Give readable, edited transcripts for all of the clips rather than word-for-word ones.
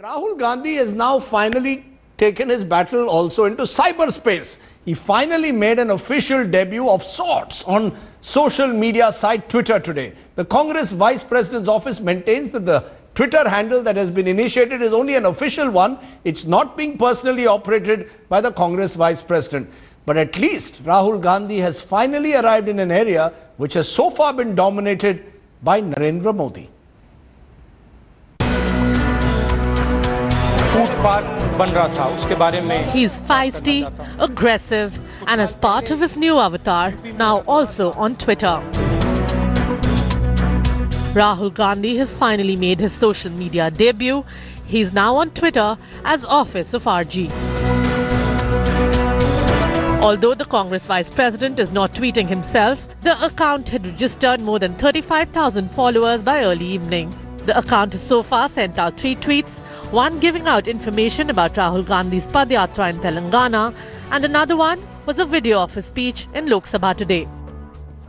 Rahul Gandhi has now finally taken his battle also into cyberspace. He finally made an official debut of sorts on social media site Twitter today. The Congress Vice President's office maintains that the Twitter handle that has been initiated is only an official one. It's not being personally operated by the Congress Vice President. But at least Rahul Gandhi has finally arrived in an area which has so far been dominated by Narendra Modi. He's feisty, aggressive, and as part of his new avatar, now also on Twitter. Rahul Gandhi has finally made his social media debut. He's now on Twitter as Office of RG. Although the Congress Vice President is not tweeting himself, the account had registered more than 35,000 followers by early evening. The account has so far sent out 3 tweets, one giving out information about Rahul Gandhi's Padyatra in Telangana, and another one was a video of his speech in Lok Sabha today.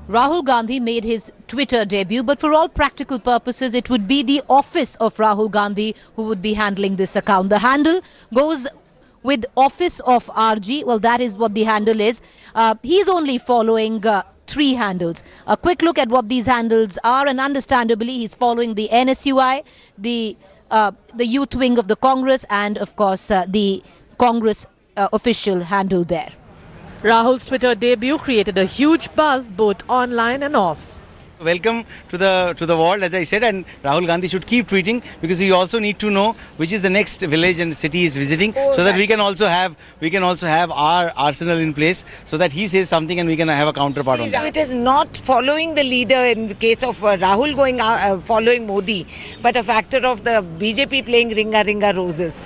Rahul Gandhi made his Twitter debut, but for all practical purposes, it would be the office of Rahul Gandhi who would be handling this account. The handle goes with Office of RG. Well, that is what the handle is. He's only following 3 handles. A quick look at what these handles are, and understandably, he's following the NSUI, the youth wing of the Congress, and of course, the Congress official handle there. Rahul's Twitter debut created a huge buzz both online and off. Welcome to the world, as I said, and Rahul Gandhi should keep tweeting, because we also need to know which is the next village and city he is visiting, so that we can also have our arsenal in place, so that he says something and we can have a counterpart on that. It is not following the leader in the case of Rahul going following Modi, but a factor of the BJP playing Ringa Ringa Roses.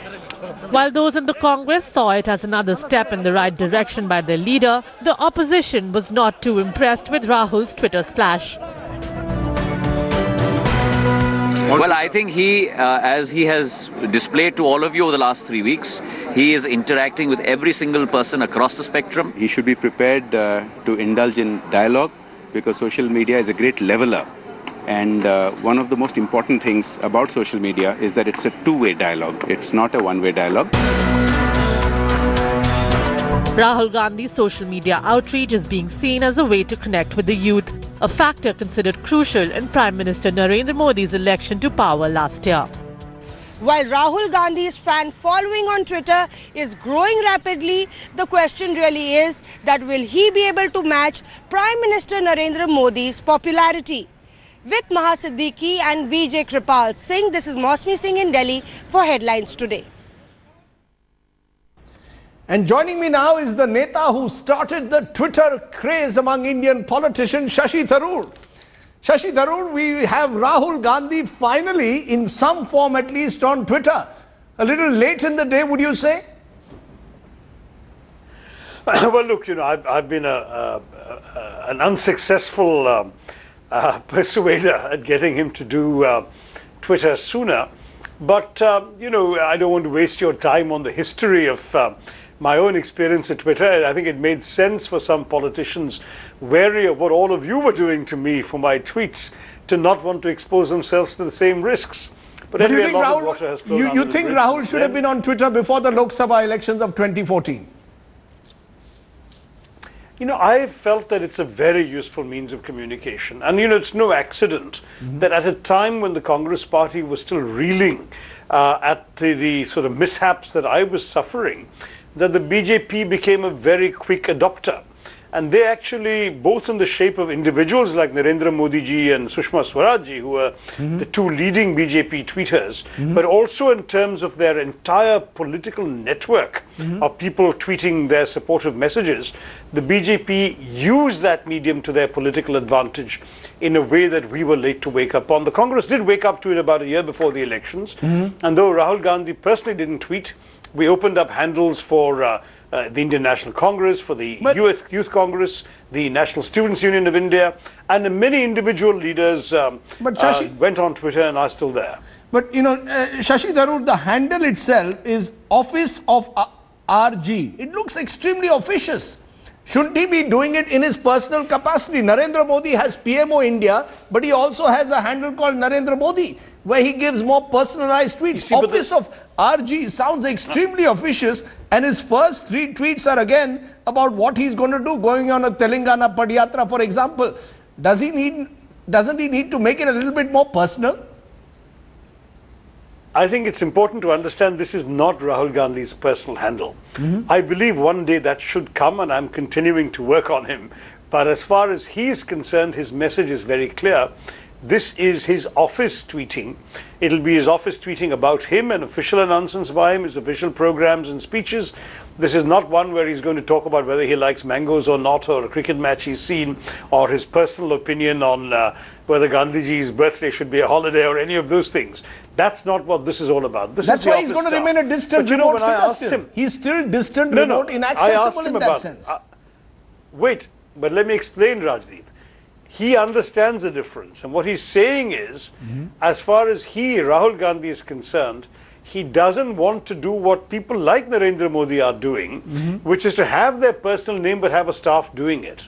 While those in the Congress saw it as another step in the right direction by their leader, the opposition was not too impressed with Rahul's Twitter splash. Well, I think he, as he has displayed to all of you over the last 3 weeks, he is interacting with every single person across the spectrum. He should be prepared to indulge in dialogue, because social media is a great leveler. And one of the most important things about social media is that it's a two-way dialogue. It's not a one-way dialogue. Rahul Gandhi's social media outreach is being seen as a way to connect with the youth, a factor considered crucial in Prime Minister Narendra Modi's election to power last year. While Rahul Gandhi's fan following on Twitter is growing rapidly, the question really is that will he be able to match Prime Minister Narendra Modi's popularity? With Mahasiddiqui and Vijay Kripal Singh, this is Mosmi Singh in Delhi for Headlines Today. And joining me now is the Neta who started the Twitter craze among Indian politicians, Shashi Tharoor. Shashi Tharoor, we have Rahul Gandhi finally, in some form at least, on Twitter. A little late in the day, would you say? Well, look, I've been an unsuccessful persuader at getting him to do Twitter sooner. But, I don't want to waste your time on the history of my own experience at Twitter. I think it made sense for some politicians, wary of what all of you were doing to me for my tweets, to not want to expose themselves to the same risks. But anyway, you think Rahul should have been on Twitter before the Lok Sabha elections of 2014? I felt that it's a very useful means of communication. And, it's no accident that at a time when the Congress party was still reeling at the sort of mishaps that I was suffering, that the BJP became a very quick adopter. And they actually, both in the shape of individuals like Narendra Modi ji and Sushma Swaraj ji, who are the 2 leading BJP tweeters, but also in terms of their entire political network of people tweeting their supportive messages, the BJP used that medium to their political advantage in a way that we were late to wake up on. The Congress did wake up to it about a year before the elections, and though Rahul Gandhi personally didn't tweet, we opened up handles for the Indian National Congress, for the US Youth Congress, the National Students Union of India, and many individual leaders went on Twitter and are still there. But, Shashi Tharoor, the handle itself is Office of RG. It looks extremely officious. Shouldn't he be doing it in his personal capacity? Narendra Modi has PMO India, but he also has a handle called Narendra Modi. where he gives more personalized tweets. See, Office of RG sounds extremely officious, and his first 3 tweets are again about what he's going to do, going on a Telangana Padayatra, for example. Doesn't he need to make it a little bit more personal? I think it's important to understand this is not Rahul Gandhi's personal handle. I believe one day that should come, and I'm continuing to work on him. But as far as he is concerned, his message is very clear. This is his office tweeting. It'll be his office tweeting about him and official announcements by him, his official programs and speeches. This is not one where he's going to talk about whether he likes mangoes or not, or a cricket match he's seen, or his personal opinion on whether Gandhiji's birthday should be a holiday, or any of those things. That's not what this is all about. That's why he's going to remain a distant remote figure still. He's still distant, remote, inaccessible in that sense. Wait, but let me explain, Rajdeep. He understands the difference. And what he's saying is, as far as Rahul Gandhi is concerned, he doesn't want to do what people like Narendra Modi are doing, which is to have their personal name but have a staff doing it.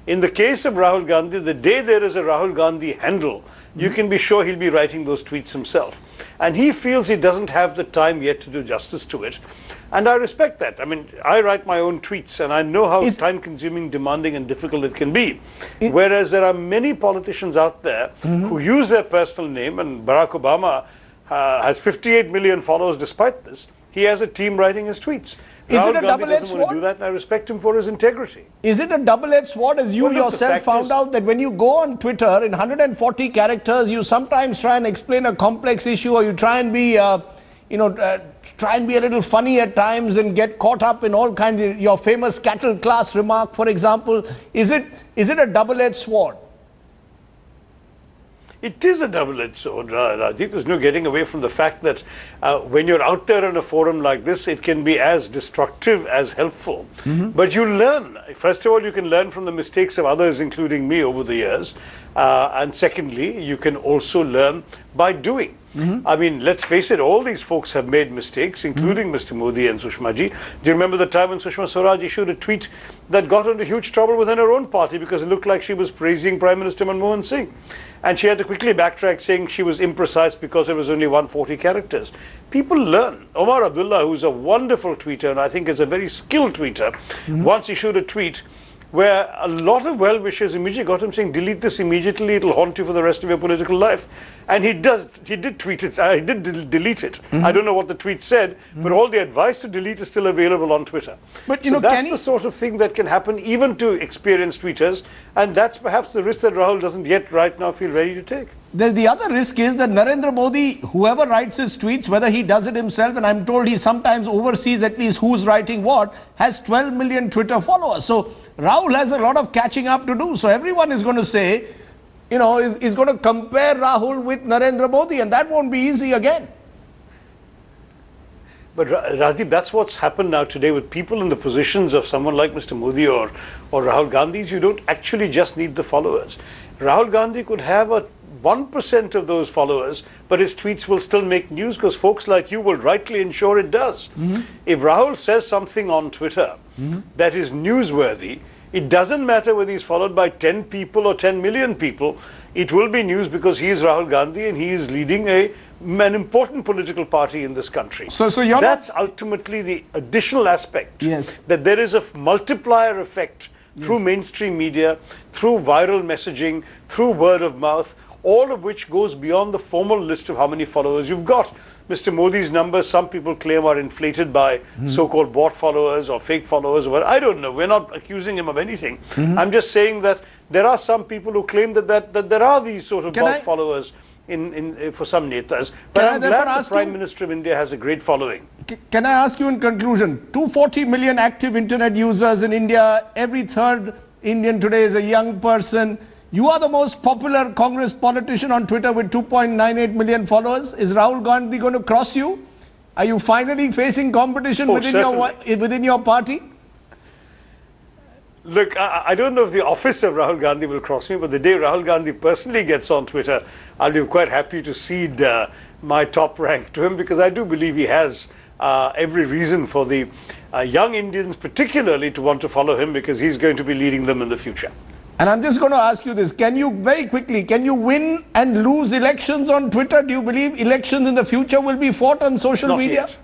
In the case of Rahul Gandhi, the day there is a Rahul Gandhi handle, you can be sure he'll be writing those tweets himself. And he feels he doesn't have the time yet to do justice to it. And I respect that. I mean, I write my own tweets, and I know how time-consuming, demanding, and difficult it can be. Whereas there are many politicians out there who use their personal name, and Barack Obama has 58 million followers despite this. He has a team writing his tweets. Is it a double-edged sword? Want to do that, and I respect him for his integrity. Is it a double-edged sword, as you yourself found out, that when you go on Twitter in 140 characters, you sometimes try and explain a complex issue, or you try and be, try and be a little funny at times and get caught up in all kinds of your famous cattle class remark, for example. Is it a double-edged sword? It is a double-edged sword, Rajdeep. There's no getting away from the fact that when you're out there in a forum like this, it can be as destructive as helpful. But you learn. First of all, you can learn from the mistakes of others, including me, over the years. And secondly, you can also learn by doing. I mean, let's face it, all these folks have made mistakes, including Mr. Modi and Sushma ji. Do you remember the time when Sushma Swaraj issued a tweet that got into huge trouble within her own party because it looked like she was praising Prime Minister Manmohan Singh? And she had to quickly backtrack, saying she was imprecise because there was only 140 characters. People learn. Omar Abdullah, who's a wonderful tweeter, and I think is a very skilled tweeter, once issued a tweet where a lot of well-wishers immediately got him saying, delete this immediately, it'll haunt you for the rest of your political life. And he did tweet it, he did delete it. I don't know what the tweet said, but all the advice to delete is still available on Twitter. But so that's the sort of thing that can happen even to experienced tweeters, and that's perhaps the risk that Rahul doesn't yet right now feel ready to take. The other risk is that Narendra Modi, whoever writes his tweets, whether he does it himself, and I'm told he sometimes oversees at least who's writing what, has 12 million Twitter followers. So Rahul has a lot of catching up to do. So everyone is going to say, you know, is going to compare Rahul with Narendra Modi, and that won't be easy again. But Rajdeep, that's what's happened now today with people in the positions of someone like Mr. Modi or Rahul Gandhi. You don't actually just need the followers. Rahul Gandhi could have a 1% of those followers, but his tweets will still make news because folks like you will rightly ensure it does. If Rahul says something on Twitter that is newsworthy, it doesn't matter whether he's followed by 10 people or 10 million people. It will be news because he is Rahul Gandhi and he is leading an important political party in this country. So that's ultimately the additional aspect. Yes. That there is a multiplier effect through mainstream media, through viral messaging, through word of mouth, all of which goes beyond the formal list of how many followers you've got. Mr. Modi's numbers, some people claim, are inflated by so-called bot followers or fake followers. Well, I don't know. We're not accusing him of anything. I'm just saying that there are some people who claim that there are these sort of bot followers for some netas. But I'm glad the Prime Minister of India has a great following. Can I ask you in conclusion, 240 million active internet users in India, every third Indian today is a young person. You are the most popular Congress politician on Twitter with 2.98 million followers. Is Rahul Gandhi going to cross you? Are you finally facing competition within your party? Look, I don't know if the office of Rahul Gandhi will cross me, but the day Rahul Gandhi personally gets on Twitter, I'll be quite happy to cede my top rank to him, because I do believe he has every reason for the young Indians particularly to want to follow him, because he's going to be leading them in the future. And I'm just going to ask you this. Can you, very quickly, can you win and lose elections on Twitter? Do you believe elections in the future will be fought on social media? Yet.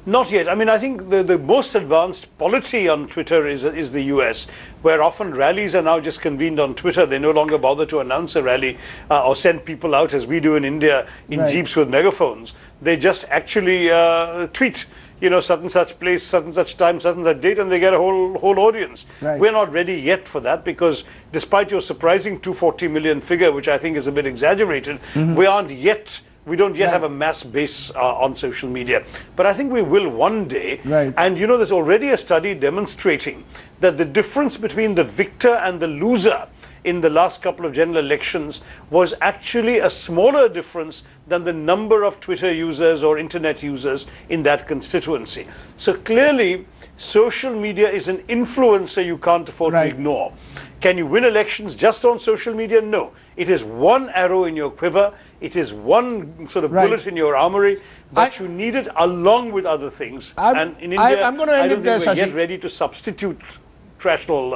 Not yet. I mean, I think the most advanced polity on Twitter is the US, where often rallies are now just convened on Twitter. They no longer bother to announce a rally or send people out as we do in India in jeeps with megaphones. They just actually tweet, you know, such and such place, such and such time, such and such date, and they get a whole audience. We're not ready yet for that, because despite your surprising 240 million figure, which I think is a bit exaggerated, we don't yet have a mass base on social media. But I think we will one day. And you know, there's already a study demonstrating that the difference between the victor and the loser in the last couple of general elections was actually a smaller difference than the number of Twitter users or internet users in that constituency. So clearly, social media is an influencer you can't afford to ignore. Can you win elections just on social media? No. It is one arrow in your quiver. It is one sort of bullet in your armory, but you need it along with other things. And in India, I'm going to end it there, Shashi. Yet ready to substitute traditional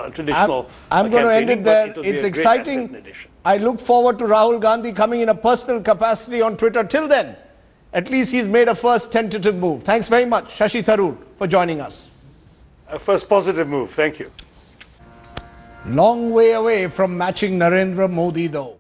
I'm going to end it there. It's exciting. I look forward to Rahul Gandhi coming in a personal capacity on Twitter. Till then, at least he's made a first tentative move. Thanks very much, Shashi Tharoor, for joining us. A first positive move. Thank you. Long way away from matching Narendra Modi, though.